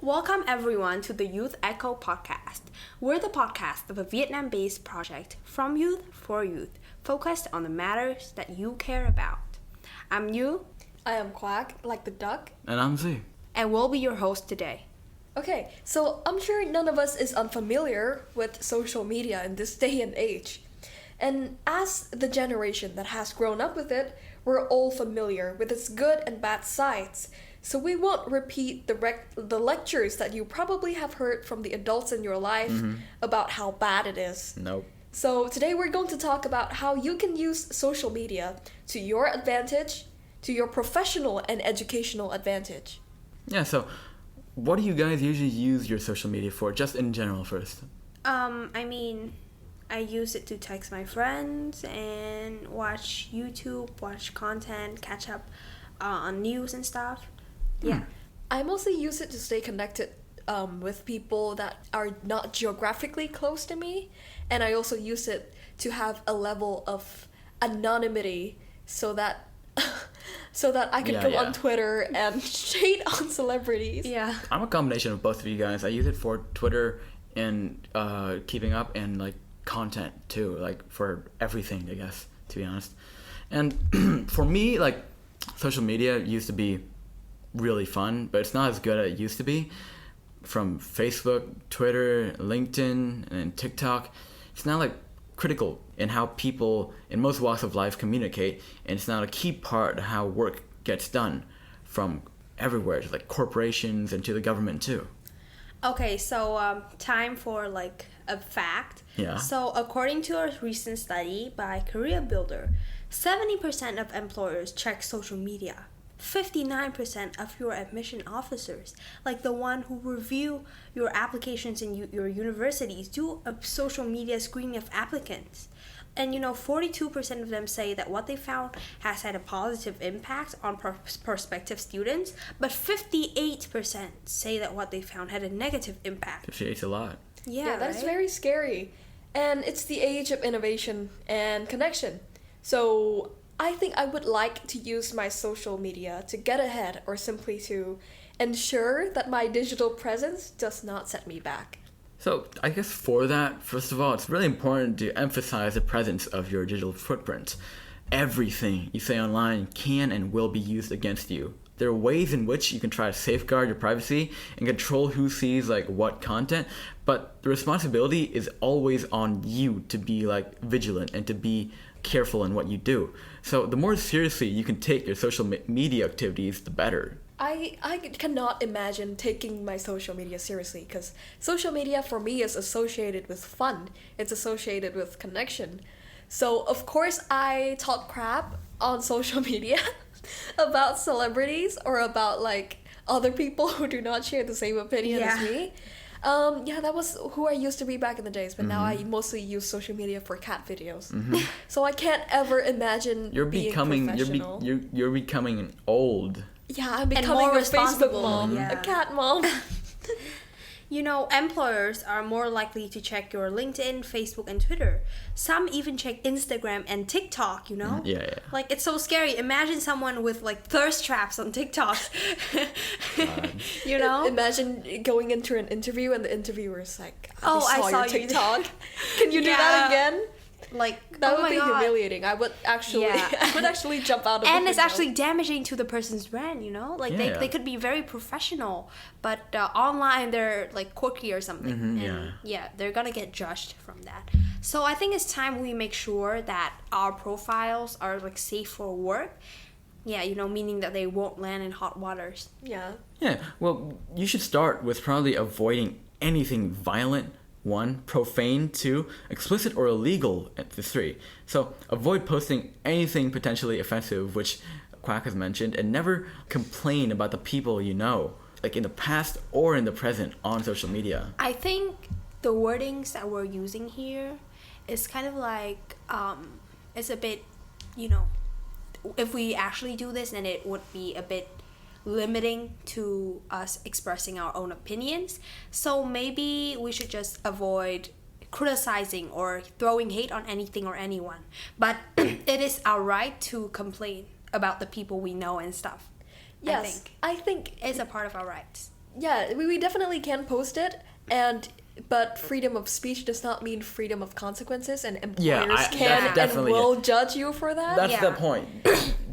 Welcome everyone to the Youth Echo podcast. We're the podcast of a Vietnam-based project from youth for youth, focused on the matters that you care about. I'm Yu. I am Quack, like the duck. And I'm Z. And we'll be your host today. Okay, so I'm sure none of us is unfamiliar with social media in this day and age. And as the generation that has grown up with it, we're all familiar with its good and bad sides. So we won't repeat the lectures that you probably have heard from the adults in your life about how bad it is. Nope. So today we're going to talk about how you can use social media to your advantage, to your professional and educational advantage. Yeah, so what do you guys usually use your social media for, just in general first? I use it to text my friends and watch YouTube, watch content, catch up on news and stuff. Yeah. I mostly use it to stay connected with people that are not geographically close to me. And I also use it to have a level of anonymity so that I can go on Twitter and shade on celebrities. Yeah. I'm a combination of both of you guys. I use it for Twitter and keeping up and like content too, like for everything, I guess, to be honest. And for me, like social media used to be really fun, but it's not as good as it used to be. From Facebook, Twitter, LinkedIn, and TikTok, it's now like critical in how people in most walks of life communicate, and it's now a key part of how work gets done from everywhere, to like corporations and to the government too. Okay, so time for like a fact. Yeah. So according to a recent study by Career Builder, 70% of employers check social media. 59% of your admission officers, like the one who review your applications in your universities, do a social media screening of applicants. And 42% of them say that what they found has had a positive impact on prospective students, but 58% say that what they found had a negative impact. 58's a lot. Yeah, that's very scary. And it's the age of innovation and connection. So I think I would like to use my social media to get ahead, or simply to ensure that my digital presence does not set me back. So I guess for that, first of all, it's really important to emphasize the presence of your digital footprint. Everything you say online can and will be used against you. There are ways in which you can try to safeguard your privacy and control who sees like what content, but the responsibility is always on you to be like vigilant and to be careful in what you do. So the more seriously you can take your social media activities, the better. I cannot imagine taking my social media seriously, because social media for me is associated with fun. It's associated with connection. So of course I talk crap on social media about celebrities or about like other people who do not share the same opinion as me. That was who I used to be back in the days, but now I mostly use social media for cat videos. So I can't ever imagine being professional. You're becoming old. Yeah, I'm becoming a Facebook mom, a cat mom. Employers are more likely to check your LinkedIn, Facebook, and Twitter. Some even check Instagram and TikTok, Yeah. Like, it's so scary. Imagine someone with, like, thirst traps on TikTok. Imagine going into an interview and the interviewer's like, I saw your TikTok. Can you do that again? Like, that would be God. humiliating. I would actually jump out of and the it's window. actually damaging to the person's brand, Like, they could be very professional, but online they're like quirky or something. They're gonna get judged from that. So I think it's time we make sure that our profiles are like safe for work. Meaning that they won't land in hot waters. Yeah, well, you should start with probably avoiding anything violent. 1, profane. 2, explicit or illegal. 3. So avoid posting anything potentially offensive, which Quack has mentioned, and never complain about the people you know, like in the past or in the present, on social media. I think the wordings that we're using here is kind of like, it's a bit, if we actually do this, then it would be a bit limiting to us expressing our own opinions. So maybe we should just avoid criticizing or throwing hate on anything or anyone. But it is our right to complain about the people we know and stuff. Yes, I think it's a part of our rights. Yeah, we definitely can post it, but freedom of speech does not mean freedom of consequences, and employers can and will judge you for that. That's the point.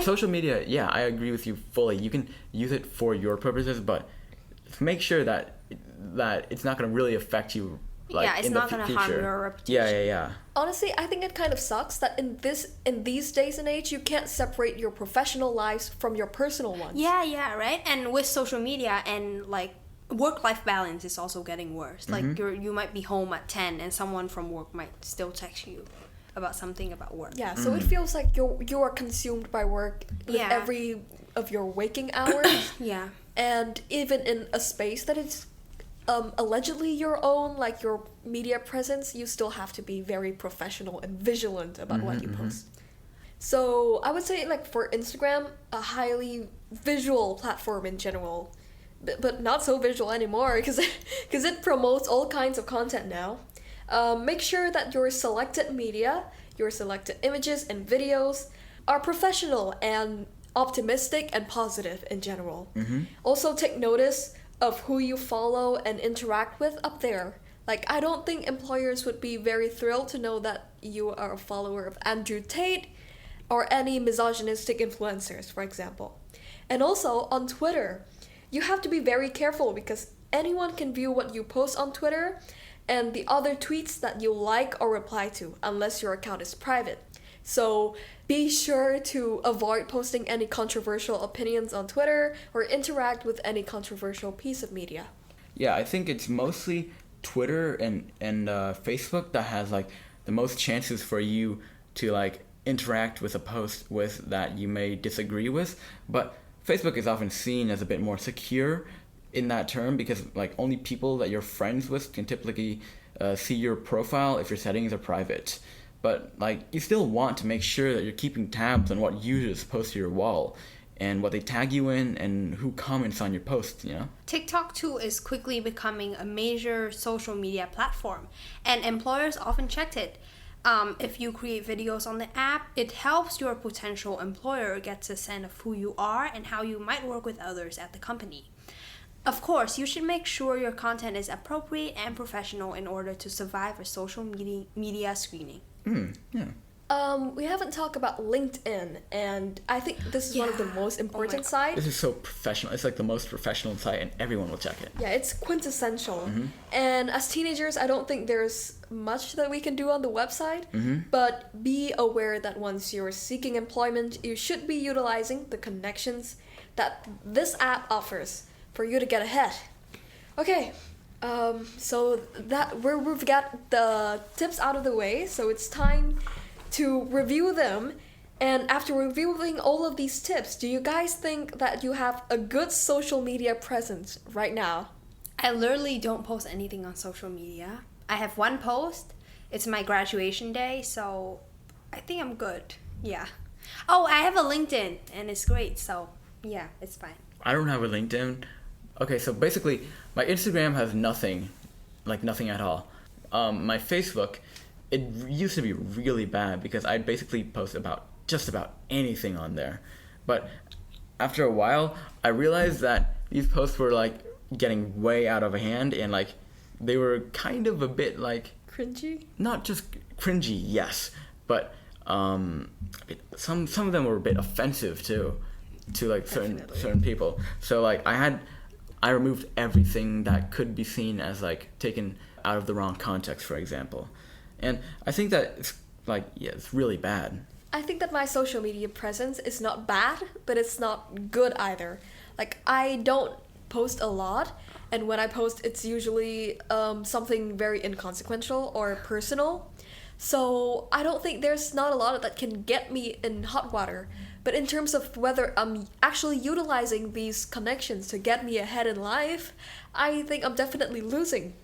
Social media, I agree with you fully. You can use it for your purposes, but make sure that it's not going to really affect you. It's not going to harm your reputation. Yeah. Honestly, I think it kind of sucks that in these days and age, you can't separate your professional lives from your personal ones. Yeah, right? And with social media and, like, work-life balance is also getting worse. Like, you might be home at 10 and someone from work might still text you about something about work. Yeah, so it feels like you are consumed by work with every of your waking hours. Yeah. And even in a space that is allegedly your own, like your media presence, you still have to be very professional and vigilant about what you post. So I would say, like, for Instagram, a highly visual platform in general, but not so visual anymore because it promotes all kinds of content now. Make sure that your selected media, your selected images and videos are professional and optimistic and positive in general. Also take notice of who you follow and interact with up there. Like, I don't think employers would be very thrilled to know that you are a follower of Andrew Tate or any misogynistic influencers, for example. And also, on Twitter, you have to be very careful because anyone can view what you post on Twitter and the other tweets that you like or reply to, unless your account is private. So be sure to avoid posting any controversial opinions on Twitter or interact with any controversial piece of media. Yeah, I think it's mostly Twitter and Facebook that has, like, the most chances for you to, like, interact with a post with that you may disagree with. But Facebook is often seen as a bit more secure in that term because, like, only people that you're friends with can typically see your profile if your settings are private. But, like, you still want to make sure that you're keeping tabs on what users post to your wall and what they tag you in and who comments on your posts, you know? TikTok, too, is quickly becoming a major social media platform, and employers often check it. If you create videos on the app, it helps your potential employer get a sense of who you are and how you might work with others at the company. Of course, you should make sure your content is appropriate and professional in order to survive a social media screening. We haven't talked about LinkedIn, and I think this is one of the most important sites. This is so professional. It's like the most professional site, and everyone will check it. Yeah, it's quintessential. And as teenagers, I don't think there's much that we can do on the website, but be aware that once you're seeking employment, you should be utilizing the connections that this app offers for you to get ahead. Okay. So that we've got the tips out of the way, so it's time to review them. And after reviewing all of these tips, do you guys think that you have a good social media presence right now? I literally don't post anything on social media. I have one post. It's my graduation day, so I think I'm good. Yeah. Oh, I have a LinkedIn, and it's great, so yeah, it's fine. I don't have a LinkedIn. Okay, so basically, my Instagram has nothing at all. My Facebook, it used to be really bad because I'd basically post about just about anything on there. But after a while, I realized that these posts were, like, getting way out of hand, and, like, they were kind of a bit, like... Cringy? Not just cringy, yes, but some of them were a bit offensive too, to, like, certain people. So, like, I removed everything that could be seen as, like, taken out of the wrong context, for example. And I think that it's, like, it's really bad. I think that my social media presence is not bad, but it's not good either. Like, I don't post a lot, and when I post, it's usually something very inconsequential or personal. So I don't think there's not a lot that can get me in hot water. But in terms of whether I'm actually utilizing these connections to get me ahead in life, I think I'm definitely losing.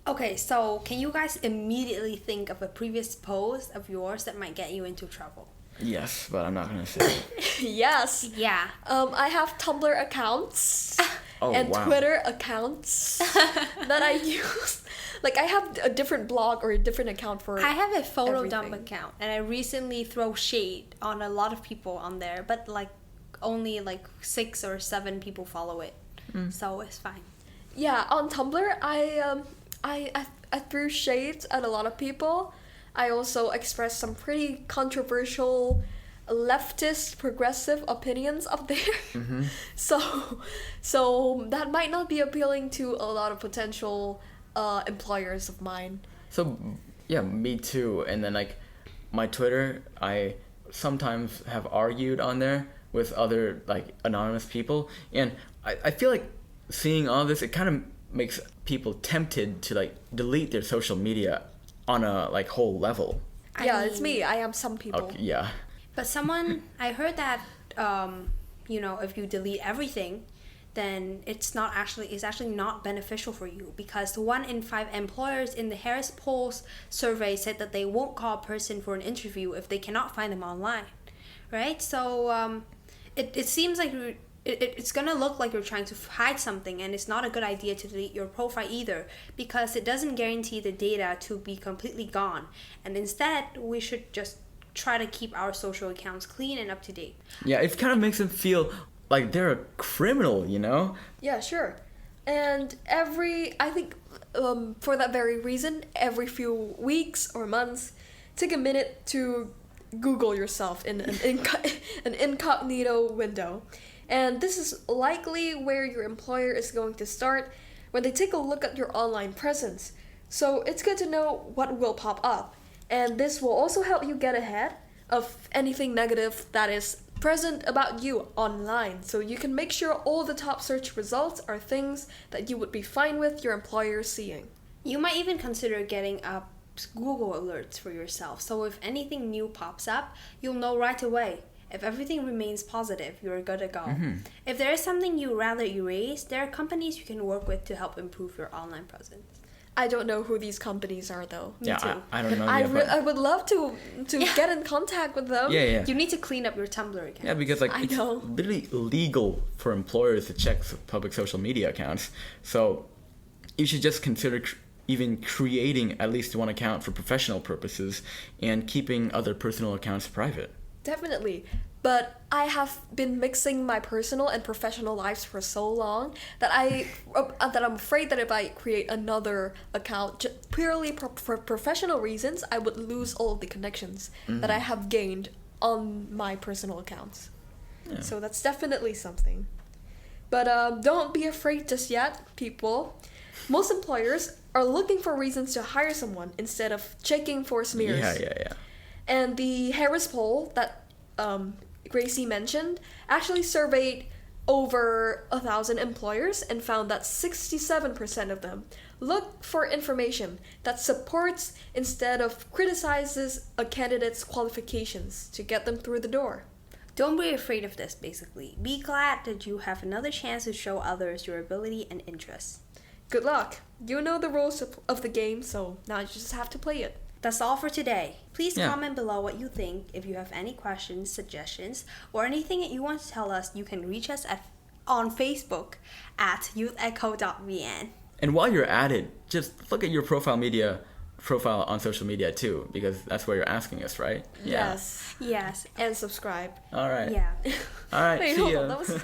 Okay, so can you guys immediately think of a previous post of yours that might get you into trouble? Yes, but I'm not going to say it. Yes. Yeah. I have Tumblr accounts and wow. Twitter accounts that I use. Like, I have a different blog or a different account for I have a photo everything. dump account, and I recently throw shade on a lot of people on there, but, like, only, like, 6 or 7 people follow it. So it's fine. Yeah, on Tumblr, I threw shades at a lot of people. I also expressed some pretty controversial leftist progressive opinions up there. So that might not be appealing to a lot of potential employers of mine. So yeah, me too. And then like my Twitter, I sometimes have argued on there with other like anonymous people, and I feel like seeing all this, it kind of makes people tempted to like delete their social media on a like whole level. It's me. I am some people. Okay, yeah. But I heard that, if you delete everything, then it's actually not beneficial for you, because 1 in 5 employers in the Harris Polls survey said that they won't call a person for an interview if they cannot find them online, right? So it seems like it's gonna look like you're trying to hide something, and it's not a good idea to delete your profile either, because it doesn't guarantee the data to be completely gone. And instead, we should just try to keep our social accounts clean and up to date. Yeah, it kind of makes them feel like they're a criminal, you know? Yeah, sure. And I think for that very reason, every few weeks or months, take a minute to Google yourself in an incognito window. And this is likely where your employer is going to start when they take a look at your online presence. So it's good to know what will pop up. And this will also help you get ahead of anything negative that is present about you online. So you can make sure all the top search results are things that you would be fine with your employer seeing. You might even consider getting up Google alerts for yourself. So if anything new pops up, you'll know right away. If everything remains positive, you're good to go. If there is something you rather erase, there are companies you can work with to help improve your online presence. I don't know who these companies are, though. Me too. I don't know. I would love to get in contact with them. Yeah. You need to clean up your Tumblr account. Yeah, because like it's literally illegal for employers to check public social media accounts. So you should just consider even creating at least one account for professional purposes and keeping other personal accounts private. Definitely. But I have been mixing my personal and professional lives for so long that I'm afraid that if I create another account purely for professional reasons, I would lose all of the connections that I have gained on my personal accounts. Yeah. So that's definitely something. But don't be afraid just yet, people. Most employers are looking for reasons to hire someone instead of checking for smears. Yeah. And the Harris poll that Gracie mentioned actually surveyed over 1,000 employers and found that 67% of them look for information that supports instead of criticizes a candidate's qualifications to get them through the door. Don't be afraid of this, basically. Be glad that you have another chance to show others your ability and interests. Good luck. You know the rules of the game, so now you just have to play it. That's all for today. Please comment below what you think. If you have any questions, suggestions, or anything that you want to tell us, you can reach us on Facebook at youthecho.vn. And while you're at it, just look at your profile on social media too, because that's where you're asking us, right? Yes. Yes. And subscribe. All right. Yeah. All right. Wait, see hold ya. on. That was